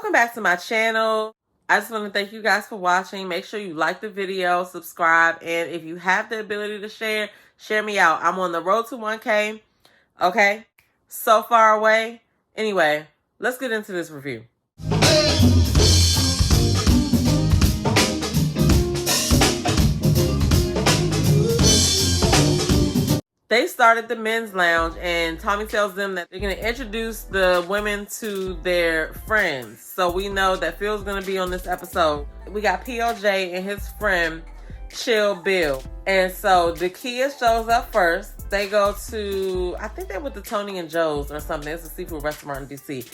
welcome back to my channel. I just want to thank you guys for watching. Make sure you like the video, subscribe, and if you have the ability to share me out. I'm on the road to 1K. Okay? So far away. Anyway, let's get into this review. They started the men's lounge, and Tommy tells them that they're going to introduce the women to their friends. So we know that Phil's going to be on this episode. We got PLJ and his friend, Chill Bill. And so Dakia shows up first. They go to, I think they went to Tony and Joe's or something. It's a seafood restaurant in DC.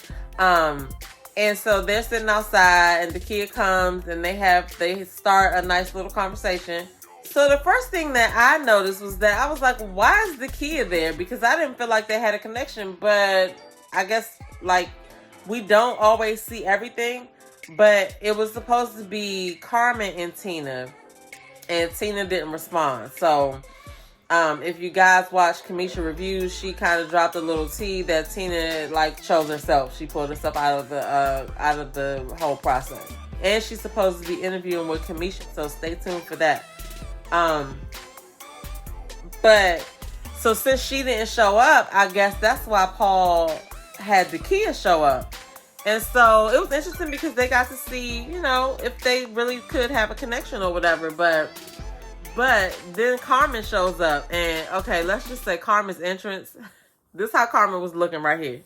And so they're sitting outside, and Dakia comes, and they start a nice little conversation. So the first thing that I noticed was that I was like, why is the kid there? Because I didn't feel like they had a connection, but I guess like we don't always see everything, but it was supposed to be Carmen and Tina didn't respond. So if you guys watch Kamisha reviews, she kind of dropped a little tea that Tina like chose herself. She pulled herself out of the whole process. And she's supposed to be interviewing with Kamisha, so stay tuned for that. But so since she didn't show up, I guess that's why Paul had Dakia show up. And so it was interesting because they got to see, you know, if they really could have a connection or whatever. But then Carmen shows up, and okay, let's just say Carmen's entrance. This is how Carmen was looking right here.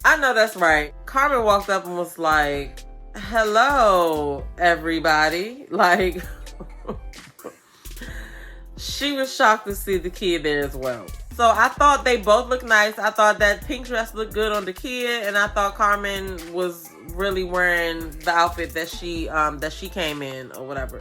I know that's right. Carmen walked up and was like, hello, everybody. Like, she was shocked to see the kid there as well. So I thought they both looked nice. I thought that pink dress looked good on the kid, and I thought Carmen was really wearing the outfit that she came in or whatever.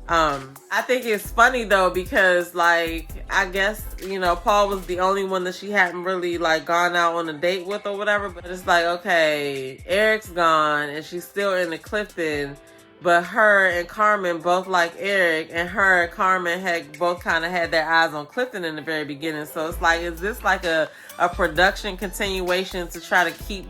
I think it's funny though, because like, I guess, you know, Paul was the only one that she hadn't really like gone out on a date with or whatever, but it's like, okay, Eric's gone and she's still in the Clifton, but her and Carmen both like Eric, and her and Carmen had both kind of had their eyes on Clifton in the very beginning. So it's like, is this like a production continuation to try to keep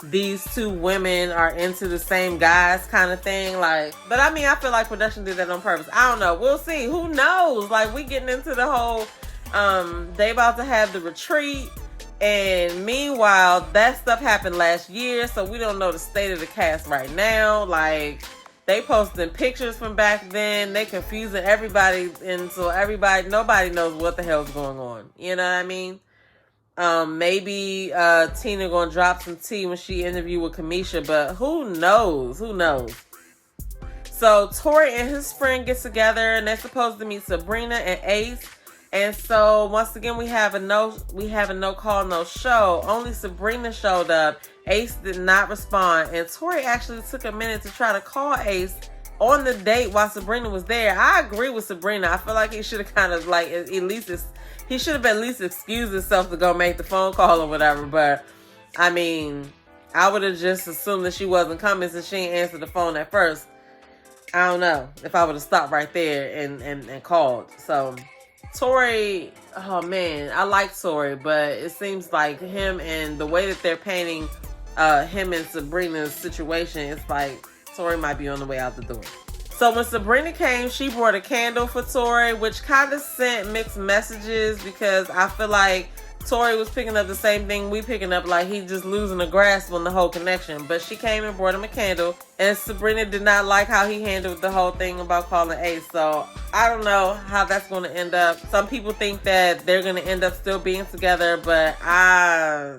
these two women are into the same guys kind of thing? Like, but I mean, I feel like production did that on purpose. I don't know. We'll see. Who knows? Like, we getting into the whole, they about to have the retreat. And meanwhile, that stuff happened last year, so we don't know the state of the cast right now. Like, they posting pictures from back then. They confusing everybody, and so nobody knows what the hell's going on. You know what I mean? Maybe Tina gonna drop some tea when she interview with Kamisha, but who knows? Who knows? So Tori and his friend get together, and they're supposed to meet Sabrina and Ace. And so once again, we have a no call, no show. Only Sabrina showed up. Ace did not respond, and Tori actually took a minute to try to call Ace on the date while Sabrina was there. I agree with Sabrina. I feel like he should have kind of like he should have at least excused himself to go make the phone call or whatever. But I mean, I would have just assumed that she wasn't coming since she didn't answer the phone at first. I don't know if I would have stopped right there and called. So Tori, oh man, I like Tori, but it seems like him and the way that they're painting him and Sabrina's situation, it's like Tori might be on the way out the door. So when Sabrina came, she brought a candle for Tori, which kind of sent mixed messages, because I feel like Tori was picking up the same thing we picking up, like he just losing a grasp on the whole connection. But she came and brought him a candle, and Sabrina did not like how he handled the whole thing about calling Ace. So I don't know how that's going to end up. Some people think that they're going to end up still being together, but I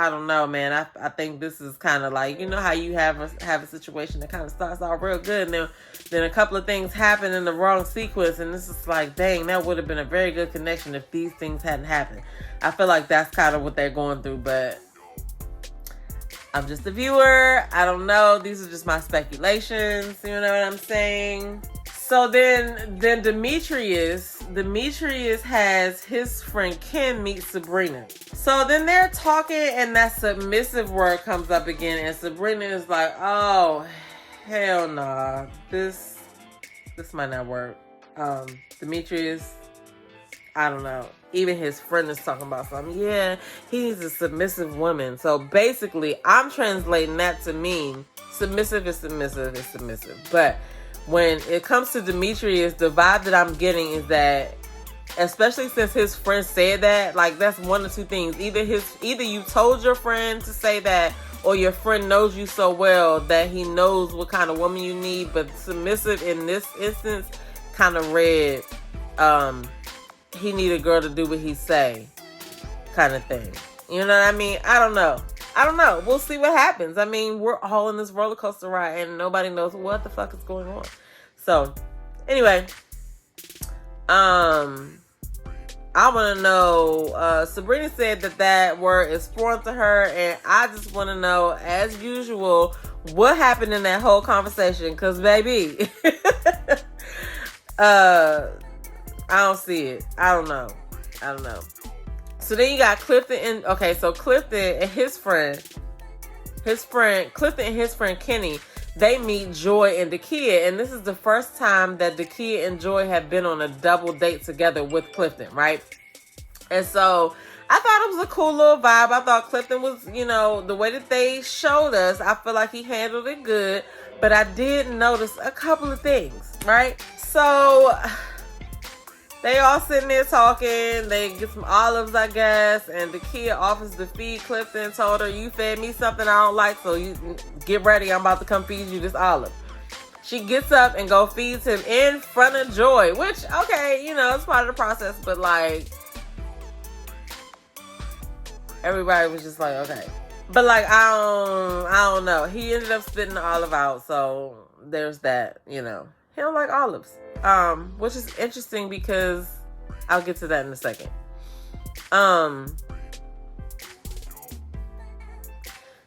don't know, man. I think this is kind of like, you know how you have a situation that kind of starts out real good, and then a couple of things happen in the wrong sequence, and this is like, dang, that would have been a very good connection if these things hadn't happened. I feel like that's kind of what they're going through, but I'm just a viewer. I don't know. These are just my speculations. You know what I'm saying? So then Demetrius has his friend Kim meet Sabrina. So then they're talking, and that submissive word comes up again, and Sabrina is like, oh, hell nah. This might not work. Demetrius, I don't know. even his friend is talking about something. Yeah, he needs a submissive woman. So basically, I'm translating that to mean submissive is submissive is submissive. But when it comes to Demetrius, the vibe that I'm getting is that, especially since his friend said that, like, that's one of two things. Either you told your friend to say that, or your friend knows you so well that he knows what kind of woman you need. But submissive in this instance kind of read, he need a girl to do what he say, kind of thing. You know what I mean? I don't know. We'll see what happens. I mean, we're all in this roller coaster ride and nobody knows what the fuck is going on. So, anyway, I want to know, Sabrina said that word is foreign to her, and I just want to know, as usual, what happened in that whole conversation, because, baby, I don't see it. I don't know. So then you got Clifton and, okay, so Clifton and his friend, Clifton and his friend Kenny, they meet Joy and Dakia, and this is the first time that Dakia and Joy have been on a double date together with Clifton, right? And so I thought it was a cool little vibe. I thought Clifton was, the way that they showed us, I feel like he handled it good, but I did notice a couple of things, right? So they all sitting there talking. They get some olives, I guess. And the kid offers to feed Clifton. Told her, you fed me something I don't like, so you get ready. I'm about to come feed you this olive. She gets up and go feeds him in front of Joy. Which, okay, it's part of the process. But, like, everybody was just like, okay. But, like, I don't know. He ended up spitting the olive out. So, there's that, He don't like olives. Which is interesting because I'll get to that in a second.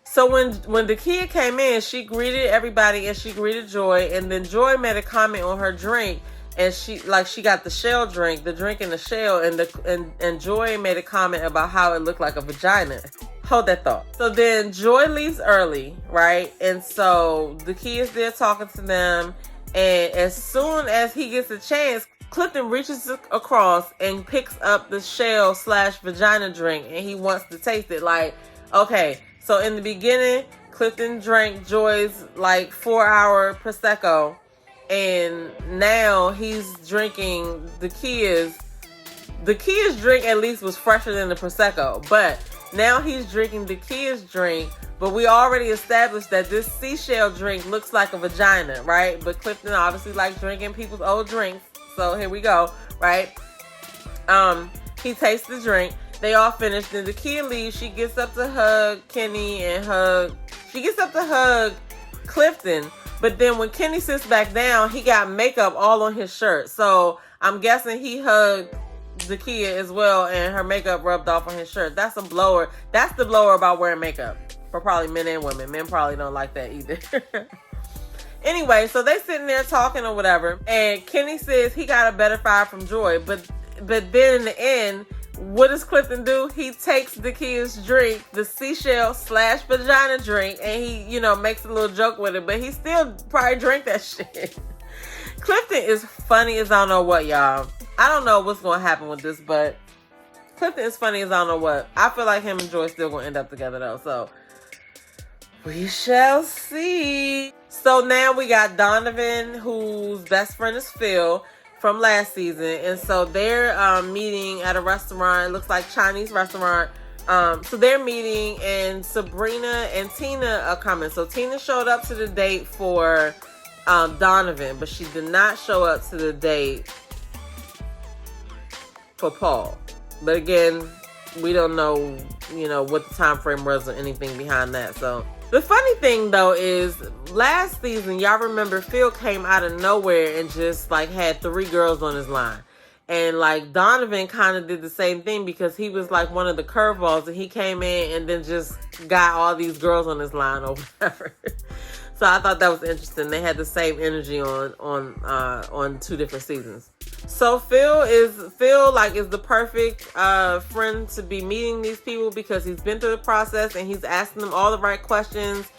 So when the kid came in, she greeted everybody and she greeted Joy, and then Joy made a comment on her drink, and she got the shell drink, the drink in the shell, and Joy made a comment about how it looked like a vagina. Hold that thought. So then Joy leaves early, right? And so the kid's there talking to them. And as soon as he gets a chance, Clifton reaches across and picks up the shell/vagina drink, and he wants to taste it. Like, okay, so in the beginning, Clifton drank Joy's 4-hour Prosecco, and now he's drinking the kids. The kids' drink at least was fresher than the Prosecco, but now he's drinking the kids' drink. But we already established that this seashell drink looks like a vagina, right? But Clifton obviously likes drinking people's old drinks. So here we go, right? He tastes the drink. They all finish. Then the kid leaves. She gets up to hug Kenny she gets up to hug Clifton. But then when Kenny sits back down, he got makeup all on his shirt. So I'm guessing he hugged the kid as well, and her makeup rubbed off on his shirt. That's a blower. That's the blower about wearing makeup. For probably men and women. Men probably don't like that either. Anyway, so they sitting there talking or whatever. And Kenny says he got a better vibe from Joy. But then in the end, what does Clifton do? He takes the kid's drink, the seashell/vagina drink, and he, makes a little joke with it. But he still probably drank that shit. Clifton is funny as I don't know what, y'all. I don't know what's going to happen with this, but Clifton is funny as I don't know what. I feel like him and Joy still going to end up together, though. So we shall see. So now we got Donovan, whose best friend is Phil from last season. And so they're meeting at a restaurant. It looks like Chinese restaurant. So they're meeting, and Sabrina and Tina are coming. So Tina showed up to the date for Donovan, but she did not show up to the date for Paul. But again, we don't know, what the time frame was or anything behind that. So the funny thing, though, is last season, y'all remember Phil came out of nowhere and just, had 3 girls on his line. And, Donovan kind of did the same thing because he was, one of the curveballs, and he came in and then just got all these girls on his line or whatever. So I thought that was interesting. They had the same energy on 2 different seasons. So Phil is the perfect friend to be meeting these people because he's been through the process and he's asking them all the right questions.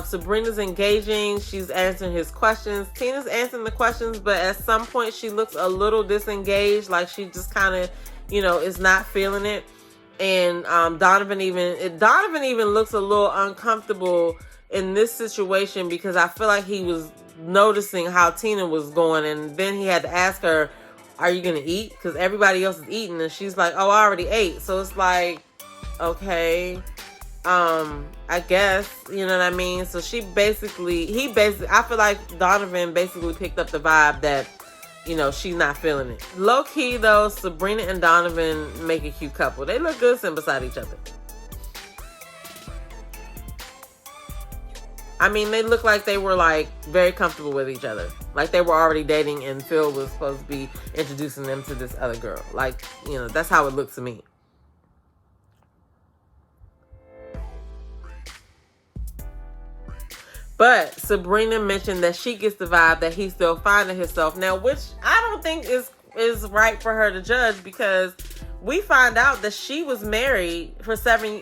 Sabrina's engaging. She's answering his questions. Tina's answering the questions, but at some point she looks a little disengaged, like she just kind of is not feeling it. And Donovan even looks a little uncomfortable in this situation because I feel like he was noticing how Tina was going, and then he had to ask her, "Are you gonna eat?" Because everybody else is eating, and she's like, "Oh, I already ate." So it's like, okay, I guess, you know what I mean? So he basically, I feel like Donovan basically picked up the vibe that, she's not feeling it. Low key though, Sabrina and Donovan make a cute couple. They look good sitting beside each other. I mean, they look like they were like very comfortable with each other. Like they were already dating and Phil was supposed to be introducing them to this other girl. Like, that's how it looked to me. But Sabrina mentioned that she gets the vibe that he's still finding himself now, which I don't think is right for her to judge, because we find out that she was married for 7.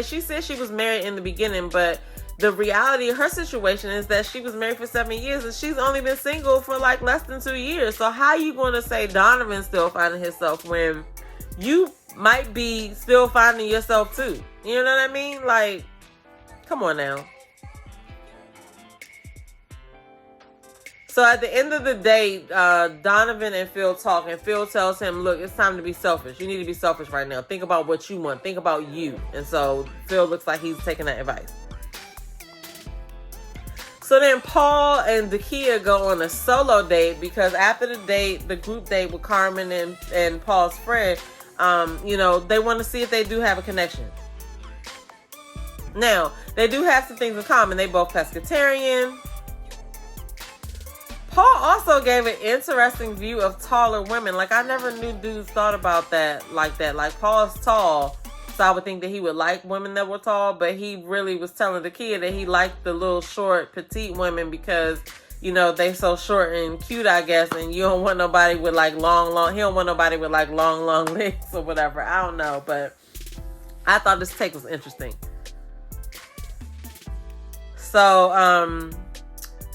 She said she was married in the beginning, but the reality of her situation is that she was married for 7 years and she's only been single for like less than 2 years. So how you going to say Donovan's still finding himself when you might be still finding yourself too? You know what I mean? Like, come on now. So at the end of the day, Donovan and Phil talk, and Phil tells him, look, it's time to be selfish. You need to be selfish right now. Think about what you want. Think about you. And so Phil looks like he's taking that advice. So then Paul and Dakia go on a solo date, because after the date, the group date with Carmen and Paul's friend, they want to see if they do have a connection. Now, they do have some things in common. They both pescatarian. Paul also gave an interesting view of taller women. Like, I never knew dudes thought about that like that. Like, Paul's tall, so I would think that he would like women that were tall, but he really was telling the kid that he liked the little short, petite women because, they so short and cute, I guess, and you don't want nobody with like long, he don't want nobody with like long legs or whatever. I don't know, but I thought this take was interesting. So,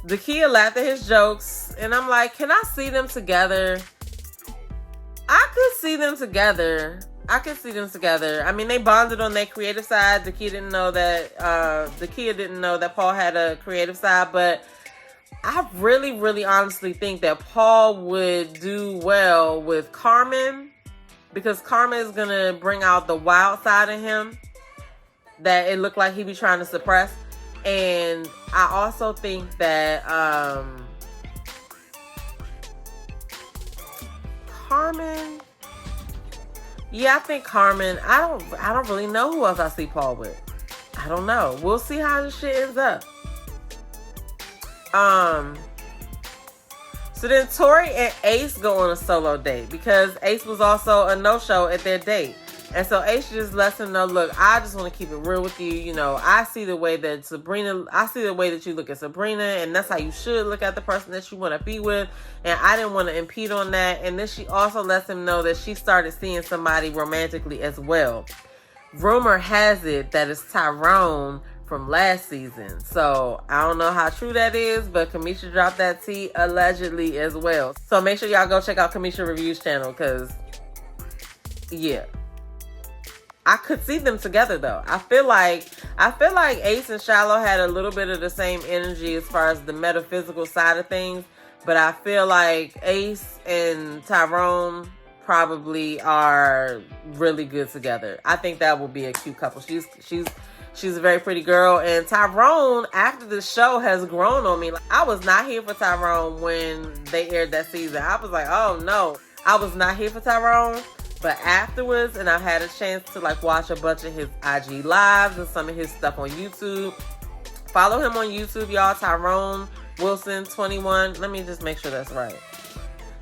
Dakia laughed at his jokes, and I'm like, can I see them together? I could see them together. I mean, they bonded on their creative side. Dakia didn't know that Paul had a creative side, but I really, really honestly think that Paul would do well with Carmen, because Carmen is going to bring out the wild side in him that it looked like he be trying to suppress. And I also think that Carmen, I think Carmen, I don't really know who else I see Paul with. I don't know. We'll see how this shit ends up. So then Tori and Ace go on a solo date, because Ace was also a no-show at their date. And so Ace just lets him know, look, I just want to keep it real with you. I see the way that you look at Sabrina, and that's how you should look at the person that you want to be with. And I didn't want to impede on that. And then she also lets him know that she started seeing somebody romantically as well. Rumor has it that it's Tyrone from last season. So I don't know how true that is, but Kamisha dropped that tea allegedly as well. So make sure y'all go check out Kamisha Reviews channel, because I could see them together though. I feel like Ace and Shiloh had a little bit of the same energy as far as the metaphysical side of things, but I feel like Ace and Tyrone probably are really good together. I think that will be a cute couple. She's a very pretty girl, and Tyrone, after the show, has grown on me. Like, I was not here for Tyrone when they aired that season. I was like, oh no, I was not here for Tyrone. But afterwards, and I've had a chance to like watch a bunch of his IG lives and some of his stuff on YouTube. Follow him on YouTube, y'all. Tyrone Wilson 21. Let me just make sure that's right.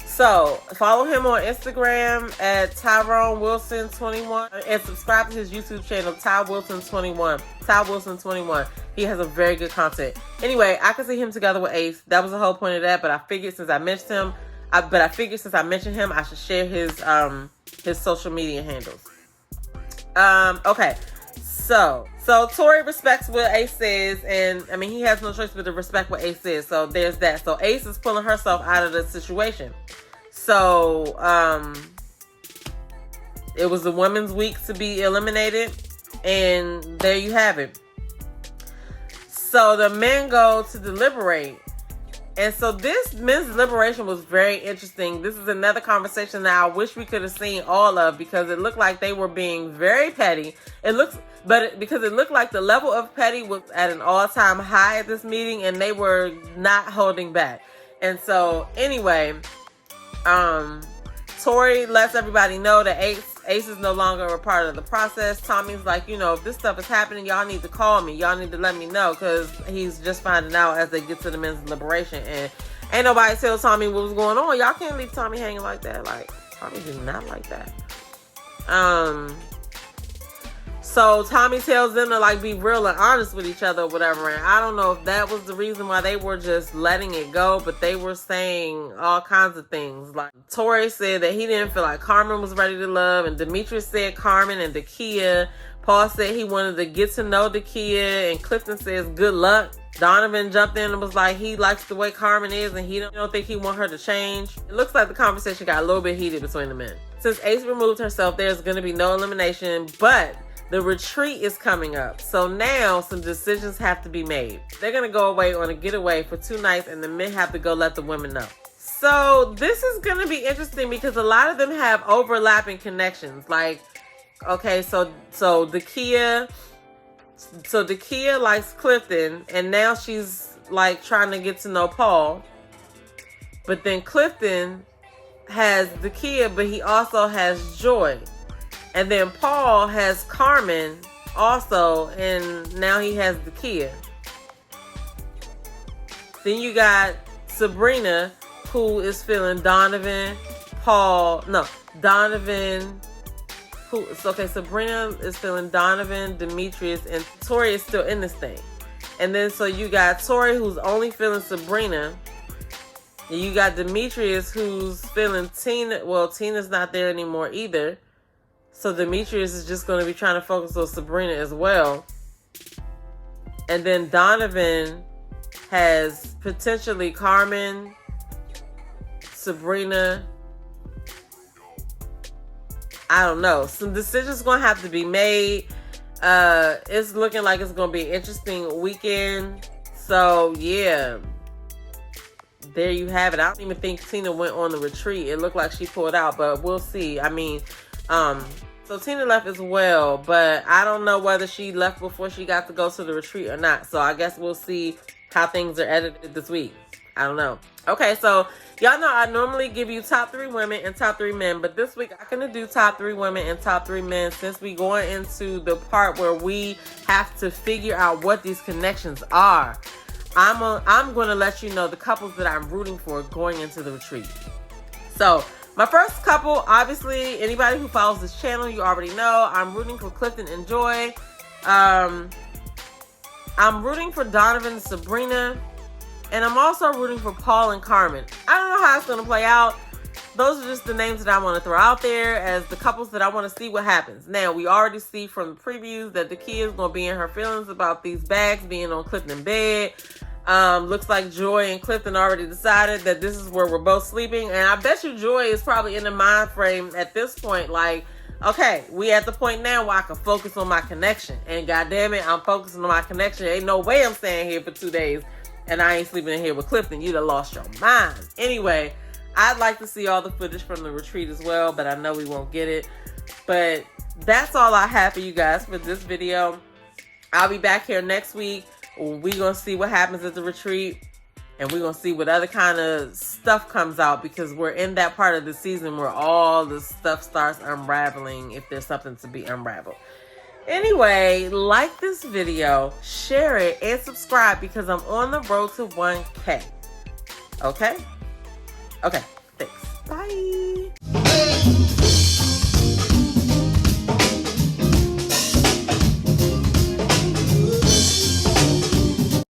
So follow him on Instagram at Tyrone Wilson 21 and subscribe to his YouTube channel, Ty Wilson 21. Ty Wilson 21. He has a very good content. Anyway, I could see him together with Ace. That was the whole point of that. But I figured since I mentioned him, I should share his social media handles. Okay. So Tori respects what Ace says, and I mean, he has no choice but to respect what Ace says. So there's that. So Ace is pulling herself out of the situation. So It was the women's week to be eliminated, and there you have it. So the men go to deliberate. And so this men's deliberation was very interesting. This is another conversation that I wish we could have seen all of, because it looked like they were being very petty. Because it looked like the level of petty was at an all-time high at this meeting, and they were not holding back. And so anyway, Tori lets everybody know that Ace is no longer a part of the process. Tommy's like, you know, if this stuff is happening, y'all need to call me. Y'all need to let me know, because he's just finding out as they get to the men's liberation. And ain't nobody tell Tommy what was going on. Y'all can't leave Tommy hanging like that. Like, Tommy did not like that. So Tommy tells them to like be real and honest with each other or whatever. And I don't know if that was the reason why they were just letting it go, but they were saying all kinds of things. Like Tori said that he didn't feel like Carmen was ready to love, and Demetrius said Carmen and Dakia. Paul said he wanted to get to know Dakia, and Clifton says good luck. Donovan jumped in and was like he likes the way Carmen is, and he don't think he want her to change. It looks like the conversation got a little bit heated between the men. Since Ace removed herself, there's going to be no elimination, but the retreat is coming up. So now some decisions have to be made. They're going to go away on a getaway for 2 nights, and the men have to go let the women know. So this is going to be interesting because a lot of them have overlapping connections. Like, okay, so Dakia likes Clifton, and now she's like trying to get to know Paul. But then Clifton has Dakia, but he also has Joy. And then Paul has Carmen also, and now he has Dakia. Then you got Sabrina, who is feeling Donovan. Sabrina is feeling Donovan, Demetrius, and Tori is still in this thing. And then so you got Tori, who's only feeling Sabrina. And you got Demetrius, who's feeling Tina. Well, Tina's not there anymore either. So Demetrius is just going to be trying to focus on Sabrina as well. And then Donovan has potentially Carmen, Sabrina. I don't know. Some decisions going to have to be made. It's looking like it's going to be an interesting weekend. So, yeah. There you have it. I don't even think Tina went on the retreat. It looked like she pulled out, but we'll see. I mean, so Tina left as well, but I don't know whether she left before she got to go to the retreat or not. So I guess we'll see how things are edited this week. I don't know. Okay, so y'all know I normally give you top 3 women and top 3 men, but this week I'm going to do top 3 women and top 3 men since we going into the part where we have to figure out what these connections are. I'm going to let you know the couples that I'm rooting for going into the retreat. So my first couple, obviously, anybody who follows this channel, you already know, I'm rooting for Clifton and Joy. I'm rooting for Donovan and Sabrina. And I'm also rooting for Paul and Carmen. I don't know how it's going to play out. Those are just the names that I want to throw out there as the couples that I want to see what happens. Now, we already see from the previews that the kid is going to be in her feelings about these bags being on Clifton's bed. Looks like Joy and Clifton already decided that this is where we're both sleeping. And I bet you Joy is probably in the mind frame at this point, like, okay, we at the point now where I can focus on my connection. And goddamn it, I'm focusing on my connection. Ain't no way I'm staying here for 2 days and I ain't sleeping in here with Clifton. You'd have lost your mind. Anyway, I'd like to see all the footage from the retreat as well, but I know we won't get it. But that's all I have for you guys for this video. I'll be back here next week. We're going to see what happens at the retreat. And we're going to see what other kind of stuff comes out, because we're in that part of the season where all the stuff starts unraveling if there's something to be unraveled. Anyway, like this video, share it, and subscribe because I'm on the road to 1K. Okay? Okay, thanks. Bye.